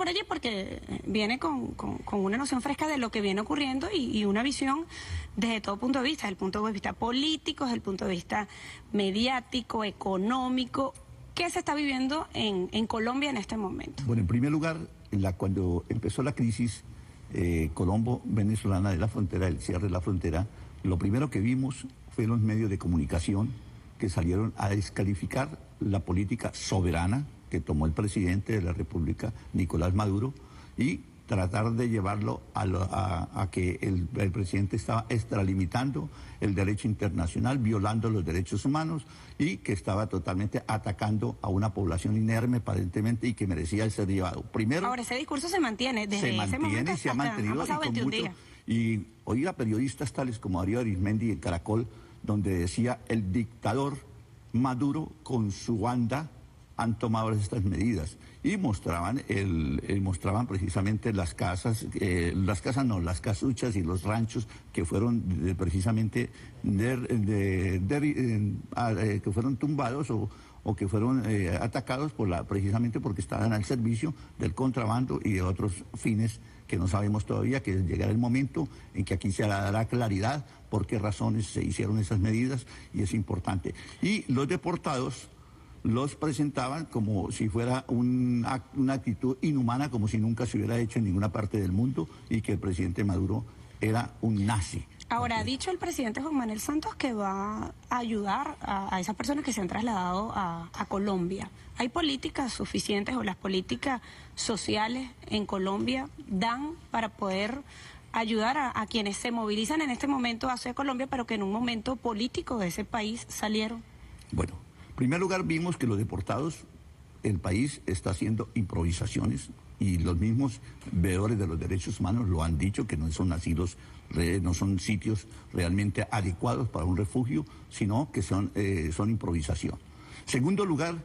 por allí porque viene con una noción fresca de lo que viene ocurriendo y una visión desde todo punto de vista, desde el punto de vista político, desde el punto de vista mediático, económico. ¿Qué se está viviendo en Colombia en este momento? Bueno, en primer lugar, cuando empezó la crisis colombo-venezolana de la frontera, el cierre de la frontera, lo primero que vimos fue los medios de comunicación que salieron a descalificar la política soberana que tomó el presidente de la República, Nicolás Maduro, y tratar de llevarlo a que el presidente estaba extralimitando el derecho internacional, violando los derechos humanos y que estaba totalmente atacando a una población inerme aparentemente y que merecía ser llevado. Primero, ahora ese discurso se mantiene desde ese momento. Se ha mantenido, han pasado 21 días. Y oía periodistas tales como Darío Arizmendi en Caracol, donde decía el dictador Maduro con su banda han tomado estas medidas y mostraban precisamente las casuchas y los ranchos que fueron precisamente que fueron tumbados o que fueron atacados precisamente porque estaban al servicio del contrabando y de otros fines que no sabemos todavía, que llegará el momento en que aquí se dará claridad por qué razones se hicieron esas medidas y es importante. Y los deportados los presentaban como si fuera una actitud inhumana, como si nunca se hubiera hecho en ninguna parte del mundo y que el presidente Maduro era un nazi. Ahora, ha dicho el presidente Juan Manuel Santos que va a ayudar a esas personas que se han trasladado a Colombia. ¿Hay políticas suficientes o las políticas sociales en Colombia dan para poder ayudar a quienes se movilizan en este momento hacia Colombia, pero que en un momento político de ese país salieron? Bueno, en primer lugar vimos que los deportados, el país está haciendo improvisaciones y los mismos veedores de los derechos humanos lo han dicho, que no son asilos, no son sitios realmente adecuados para un refugio, sino que son improvisación. Segundo lugar,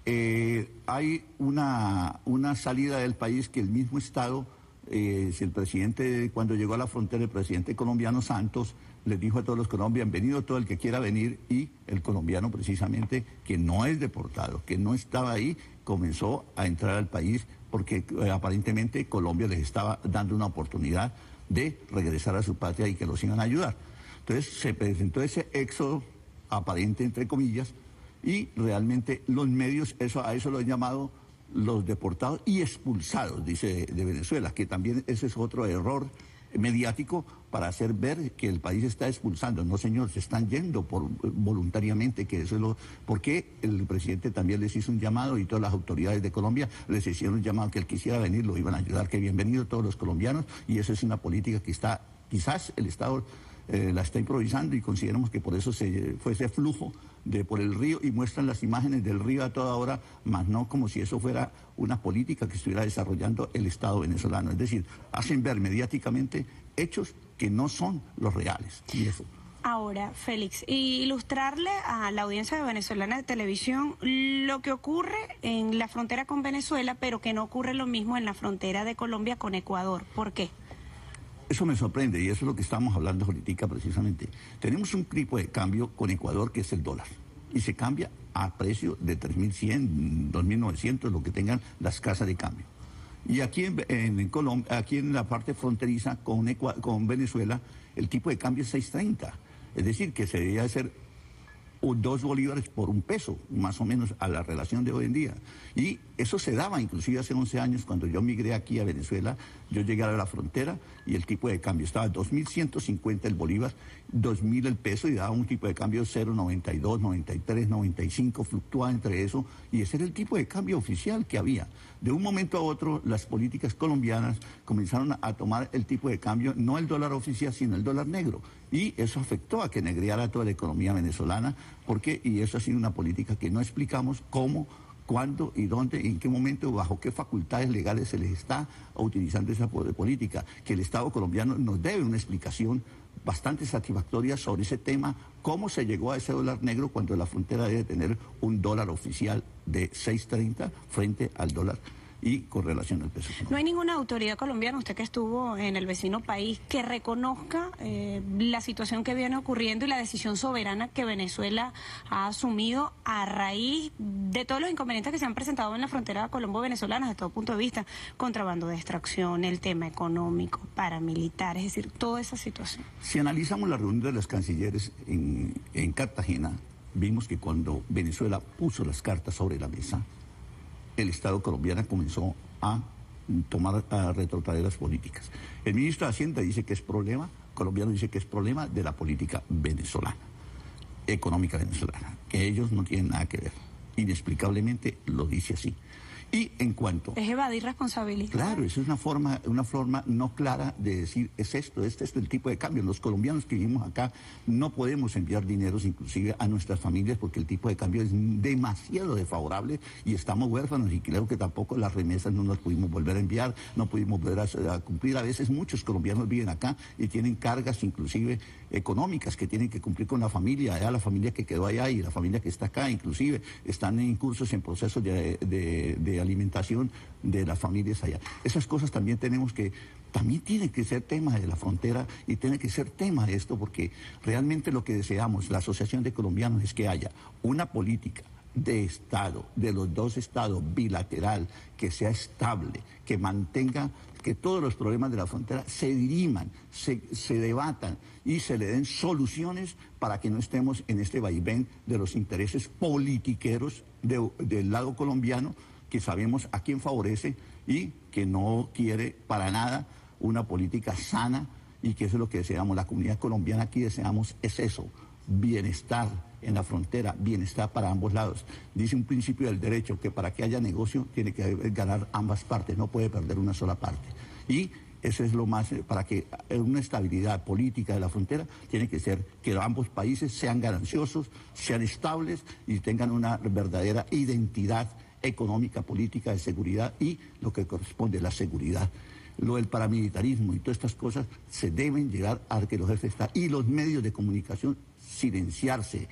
hay una salida del país que el mismo Estado, si el presidente, cuando llegó a la frontera, el presidente colombiano Santos les dijo a todos los colombianos, bienvenido todo el que quiera venir, y el colombiano precisamente, que no es deportado, que no estaba ahí, comenzó a entrar al país porque aparentemente Colombia les estaba dando una oportunidad de regresar a su patria y que los iban a ayudar. Entonces se presentó ese éxodo aparente, entre comillas, y realmente los medios a eso lo han llamado los deportados y expulsados, dice, de Venezuela, que también ese es otro error mediático para hacer ver que el país está expulsando. No, señor, se están yendo voluntariamente, que eso es porque el presidente también les hizo un llamado y todas las autoridades de Colombia les hicieron un llamado que él quisiera venir, lo iban a ayudar, que bienvenido todos los colombianos, y eso es una política que quizás el Estado la está improvisando y consideramos que por eso fue ese flujo por el río y muestran las imágenes del río a toda hora, más no como si eso fuera una política que estuviera desarrollando el Estado venezolano. Es decir, hacen ver mediáticamente hechos que no son los reales. Y eso. Ahora, Félix, ilustrarle a la audiencia venezolana de televisión lo que ocurre en la frontera con Venezuela, pero que no ocurre lo mismo en la frontera de Colombia con Ecuador. ¿Por qué? Eso me sorprende y eso es lo que estamos hablando ahorita precisamente. Tenemos un tipo de cambio con Ecuador que es el dólar y se cambia a precio de 3.100, 2.900, lo que tengan las casas de cambio. Y aquí en Colombia, aquí en la parte fronteriza con Venezuela, el tipo de cambio es 6.30. Es decir, que se debería hacer 2 bolívares por un peso, más o menos a la relación de hoy en día. Y eso se daba inclusive hace 11 años, cuando yo migré aquí a Venezuela, yo llegué a la frontera y el tipo de cambio estaba 2.150 el bolívar, 2.000 el peso y daba un tipo de cambio 0.92, 93, 95, fluctuaba entre eso y ese era el tipo de cambio oficial que había. De un momento a otro, las políticas colombianas comenzaron a tomar el tipo de cambio, no el dólar oficial, sino el dólar negro. Y eso afectó a que negreara toda la economía venezolana, y eso ha sido una política que no explicamos cómo, cuándo y dónde, en qué momento, bajo qué facultades legales se les está utilizando esa política, que el Estado colombiano nos debe una explicación bastante satisfactoria sobre ese tema, cómo se llegó a ese dólar negro cuando la frontera debe tener un dólar oficial de 6.30 frente al dólar y con relación al peso No hay ninguna autoridad colombiana, usted que estuvo en el vecino país, que reconozca la situación que viene ocurriendo y la decisión soberana que Venezuela ha asumido a raíz de todos los inconvenientes que se han presentado en la frontera colombo-venezolana desde todo punto de vista, contrabando de extracción, el tema económico, paramilitar, es decir, toda esa situación. Si analizamos la reunión de los cancilleres en Cartagena, vimos que cuando Venezuela puso las cartas sobre la mesa, el Estado colombiano comenzó a retrotraer las políticas. El ministro de Hacienda dice que es problema, colombiano dice que es problema de la política venezolana, económica venezolana, que ellos no tienen nada que ver. Inexplicablemente lo dice así. Y en cuanto... Es evadir responsabilidad. Claro, eso es una forma no clara de decir, es esto, este es el tipo de cambio. Los colombianos que vivimos acá no podemos enviar dineros inclusive a nuestras familias porque el tipo de cambio es demasiado desfavorable y estamos huérfanos y creo que tampoco las remesas no las pudimos volver a enviar, no pudimos volver a cumplir. A veces muchos colombianos viven acá y tienen cargas inclusive económicas que tienen que cumplir con la familia que quedó allá y la familia que está acá, inclusive están en cursos, en procesos de alimentación de las familias allá. Esas cosas también también tiene que ser tema de la frontera y tiene que ser tema de esto porque realmente lo que deseamos, la Asociación de Colombianos, es que haya una política de Estado, de los dos estados, bilateral, que sea estable, que mantenga que todos los problemas de la frontera se diriman, se debatan y se le den soluciones para que no estemos en este vaivén de los intereses politiqueros del lado colombiano, que sabemos a quién favorece y que no quiere para nada una política sana y que eso es lo que deseamos. La comunidad colombiana aquí deseamos es eso, bienestar en la frontera, bienestar para ambos lados. Dice un principio del derecho que para que haya negocio tiene que ganar ambas partes, no puede perder una sola parte. Y eso es lo más, para que una estabilidad política de la frontera tiene que ser que ambos países sean gananciosos, sean estables y tengan una verdadera identidad económica, política, de seguridad y lo que corresponde, la seguridad. Lo del paramilitarismo y todas estas cosas se deben llegar a que los jefes de Estado y los medios de comunicación silenciarse,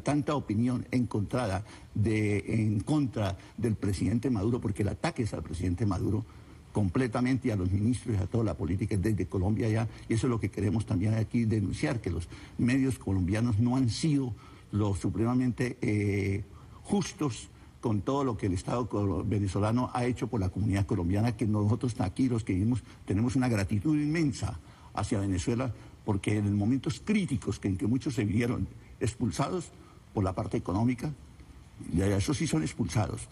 tanta opinión encontrada en contra del presidente Maduro, porque el ataque es al presidente Maduro completamente y a los ministros y a toda la política desde Colombia ya, y eso es lo que queremos también aquí denunciar, que los medios colombianos no han sido lo supremamente justos con todo lo que el Estado venezolano ha hecho por la comunidad colombiana, que nosotros aquí los que vivimos tenemos una gratitud inmensa hacia Venezuela, porque en momentos críticos en que muchos se vieron expulsados por la parte económica, y esos sí son expulsados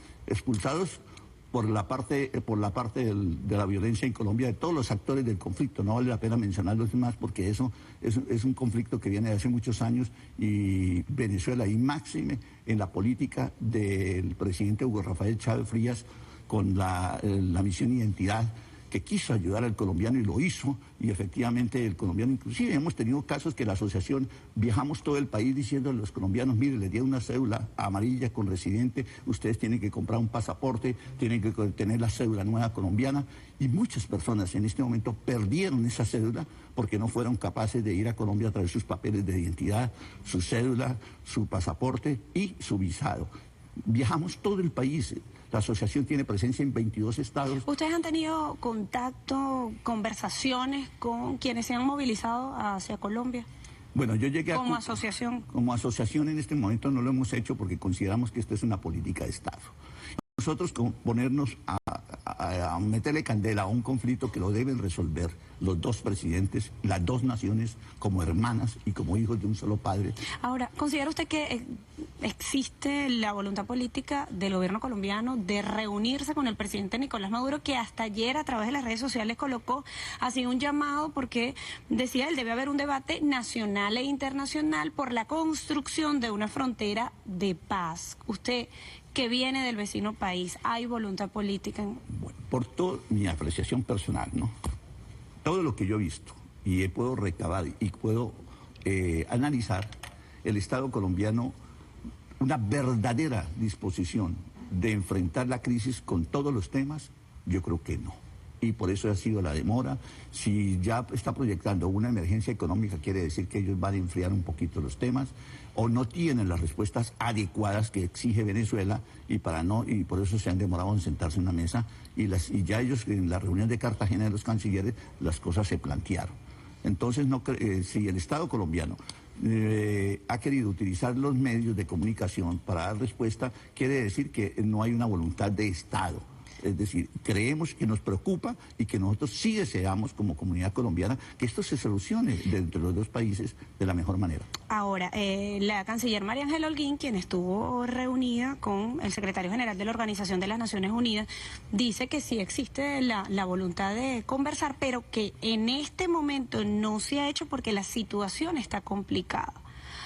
por la parte de la violencia en Colombia, de todos los actores del conflicto. No vale la pena mencionarlos más porque eso es un conflicto que viene de hace muchos años y Venezuela, y máxime en la política del presidente Hugo Rafael Chávez Frías con la misión Identidad, que quiso ayudar al colombiano y lo hizo, y efectivamente el colombiano, inclusive hemos tenido casos que la asociación viajamos todo el país diciendo a los colombianos, mire, les dieron una cédula amarilla con residente, ustedes tienen que comprar un pasaporte, tienen que tener la cédula nueva colombiana, y muchas personas en este momento perdieron esa cédula porque no fueron capaces de ir a Colombia a traer sus papeles de identidad, su cédula, su pasaporte y su visado. Viajamos todo el país. La asociación tiene presencia en 22 estados. ¿Ustedes han tenido contacto, conversaciones con quienes se han movilizado hacia Colombia? Bueno, yo llegué ¿Como asociación? Como asociación en este momento no lo hemos hecho porque consideramos que esto es una política de Estado. Nosotros ponernos a meterle candela a un conflicto que lo deben resolver los dos presidentes, las dos naciones, como hermanas y como hijos de un solo padre. Ahora, ¿considera usted que existe la voluntad política del gobierno colombiano de reunirse con el presidente Nicolás Maduro, que hasta ayer a través de las redes sociales colocó así un llamado porque decía él debe haber un debate nacional e internacional por la construcción de una frontera de paz? Usted, que viene del vecino país, ¿hay voluntad política? Bueno, por toda mi apreciación personal, ¿no? Todo lo que yo he visto y puedo recabar y puedo analizar, el Estado colombiano, una verdadera disposición de enfrentar la crisis con todos los temas, yo creo que no. y por eso ha sido la demora. Si ya está proyectando una emergencia económica, quiere decir que ellos van a enfriar un poquito los temas o no tienen las respuestas adecuadas que exige Venezuela y por eso se han demorado en sentarse en una mesa y ya ellos en la reunión de Cartagena de los cancilleres las cosas se plantearon. Entonces, si el Estado colombiano ha querido utilizar los medios de comunicación para dar respuesta, quiere decir que no hay una voluntad de Estado. Es decir, creemos que nos preocupa y que nosotros sí deseamos como comunidad colombiana que esto se solucione entre los dos países de la mejor manera. Ahora, la canciller María Ángela Holguín, quien estuvo reunida con el secretario general de la Organización de las Naciones Unidas, dice que sí existe la voluntad de conversar, pero que en este momento no se ha hecho porque la situación está complicada.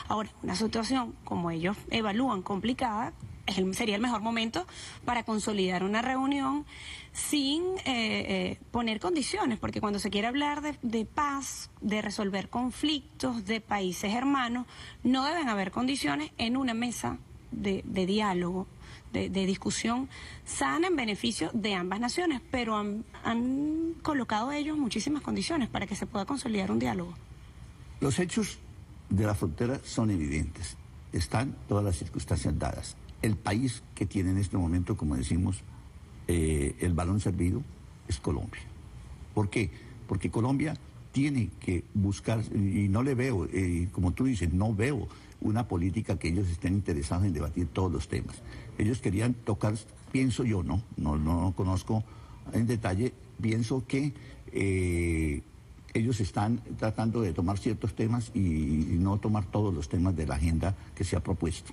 Ahora, una situación como ellos evalúan complicada, sería el mejor momento para consolidar una reunión sin poner condiciones, porque cuando se quiere hablar de paz, de resolver conflictos, de países hermanos, no deben haber condiciones en una mesa de diálogo, de discusión sana en beneficio de ambas naciones, pero han colocado ellos muchísimas condiciones para que se pueda consolidar un diálogo. Los hechos de la frontera son evidentes, están todas las circunstancias dadas. El país que tiene en este momento, como decimos, el balón servido es Colombia. ¿Por qué? Porque Colombia tiene que buscar, y no le veo, como tú dices, no veo una política que ellos estén interesados en debatir todos los temas. Ellos querían tocar, pienso yo, no conozco en detalle, pienso que ellos están tratando de tomar ciertos temas y no tomar todos los temas de la agenda que se ha propuesto.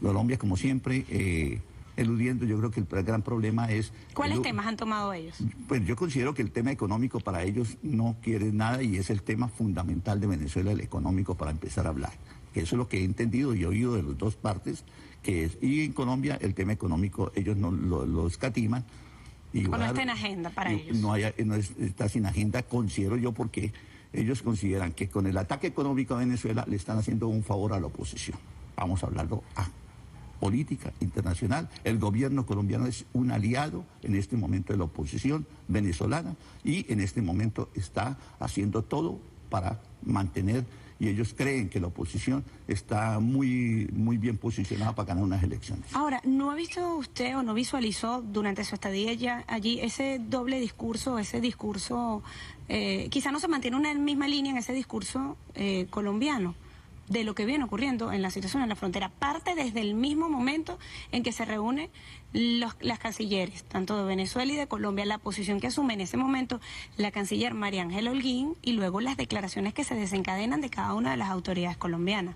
Colombia, como siempre, eludiendo, yo creo que el gran problema es... ¿Cuáles temas han tomado ellos? Pues yo considero que el tema económico para ellos no quiere nada y es el tema fundamental de Venezuela, el económico, para empezar a hablar. Que eso es lo que he entendido y he oído de las dos partes, y en Colombia el tema económico ellos no lo escatiman. ¿O no está en agenda para ellos? No está sin agenda, considero yo, porque ellos consideran que con el ataque económico a Venezuela le están haciendo un favor a la oposición. Vamos a hablarlo a política internacional. El gobierno colombiano es un aliado en este momento de la oposición venezolana y en este momento está haciendo todo para mantener, y ellos creen que la oposición está muy bien posicionada para ganar unas elecciones. Ahora, ¿no ha visto usted o no visualizó durante su estadía ya allí ese doble discurso, quizá no se mantiene una misma línea en ese discurso colombiano? De lo que viene ocurriendo en la situación en la frontera, parte desde el mismo momento en que se reúnen las cancilleres, tanto de Venezuela y de Colombia, la posición que asume en ese momento la canciller María Ángela Holguín y luego las declaraciones que se desencadenan de cada una de las autoridades colombianas.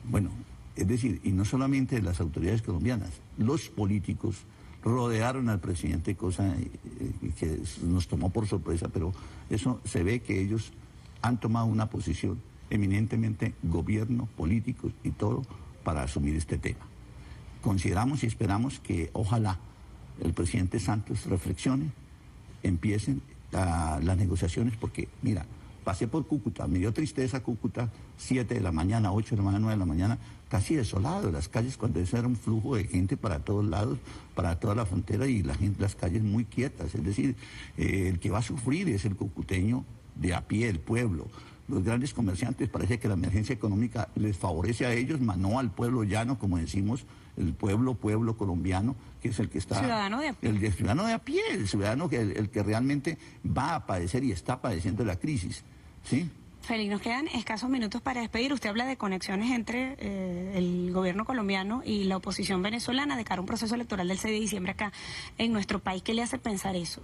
Bueno, es decir, y no solamente las autoridades colombianas, los políticos rodearon al presidente, cosa que nos tomó por sorpresa, pero eso se ve que ellos han tomado una posición eminentemente gobierno, políticos y todo para asumir este tema. Consideramos y esperamos que ojalá el presidente Santos reflexione, empiecen las negociaciones, porque mira, pasé por Cúcuta, me dio tristeza Cúcuta, 7 de la mañana, 8 de la mañana, 9 de la mañana, casi desolado las calles, cuando eso era un flujo de gente para todos lados, para toda la frontera, y las calles muy quietas. Es decir, el que va a sufrir es el cucuteño de a pie, el pueblo. Los grandes comerciantes, parece que la emergencia económica les favorece a ellos, mas no al pueblo llano, como decimos, el pueblo colombiano, que es el que está... Ciudadano de a pie. El ciudadano de a pie, el ciudadano el que realmente va a padecer y está padeciendo la crisis, ¿sí? Félix, nos quedan escasos minutos para despedir. Usted habla de conexiones entre el gobierno colombiano y la oposición venezolana de cara a un proceso electoral del 6 de diciembre acá en nuestro país. ¿Qué le hace pensar eso?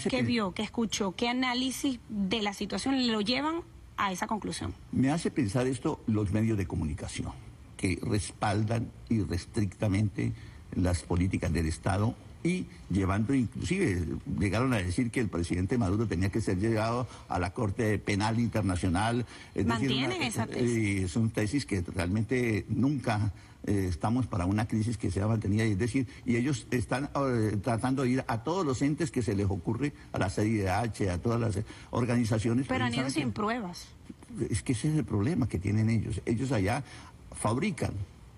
¿Qué vio, qué escuchó, qué análisis de la situación lo llevan a esa conclusión? Me hace pensar esto los medios de comunicación, que respaldan irrestrictamente las políticas del Estado y llevando, inclusive, llegaron a decir que el presidente Maduro tenía que ser llevado a la Corte Penal Internacional. ¿Mantienen esa tesis? Son tesis que realmente nunca estamos para una crisis que sea mantenida, es decir, y ellos están tratando de ir a todos los entes que se les ocurre, a la CIDH, a todas las organizaciones. Pero han ido sin pruebas. Es que ese es el problema que tienen ellos. Ellos allá fabrican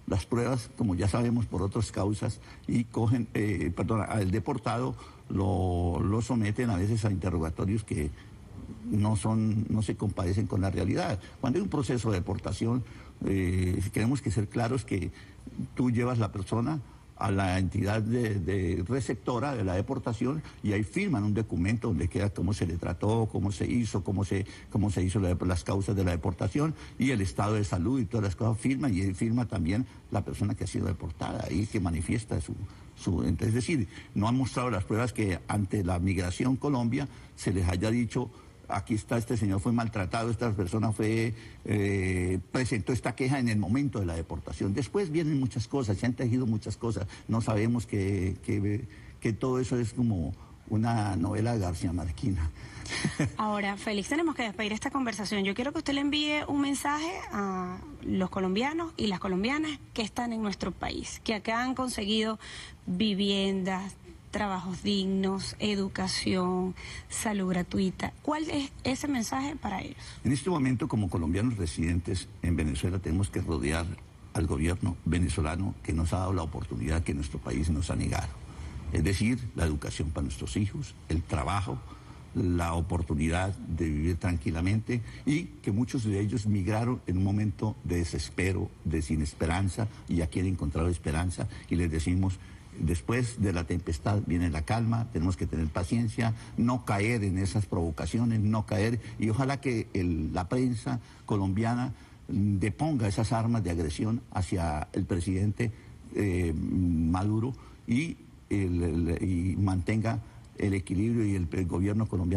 las pruebas, como ya sabemos, por otras causas, y cogen, al deportado lo someten a veces a interrogatorios que no se compadecen con la realidad. Cuando hay un proceso de deportación, tenemos que ser claros que tú llevas la persona a la entidad de receptora de la deportación y ahí firman un documento donde queda cómo se le trató, cómo se hizo las causas de la deportación y el estado de salud y todas las cosas firman, y ahí firma también la persona que ha sido deportada y que manifiesta entonces, es decir, no han mostrado las pruebas que ante la migración Colombia se les haya dicho: aquí está, este señor fue maltratado, esta persona presentó esta queja en el momento de la deportación. Después vienen muchas cosas, se han tejido muchas cosas. No sabemos que todo eso es como una novela de García Márquez. Ahora, Félix, tenemos que despedir esta conversación. Yo quiero que usted le envíe un mensaje a los colombianos y las colombianas que están en nuestro país, que acá han conseguido viviendas, trabajos dignos, educación, salud gratuita. ¿Cuál es ese mensaje para ellos? En este momento, como colombianos residentes en Venezuela, tenemos que rodear al gobierno venezolano que nos ha dado la oportunidad que nuestro país nos ha negado. Es decir, la educación para nuestros hijos, el trabajo, la oportunidad de vivir tranquilamente, y que muchos de ellos migraron en un momento de desespero, de sin esperanza, y aquí han encontrado esperanza, y les decimos: después de la tempestad viene la calma, tenemos que tener paciencia, no caer en esas provocaciones, no caer, y ojalá que la prensa colombiana deponga esas armas de agresión hacia el presidente Maduro y mantenga el equilibrio, y el gobierno colombiano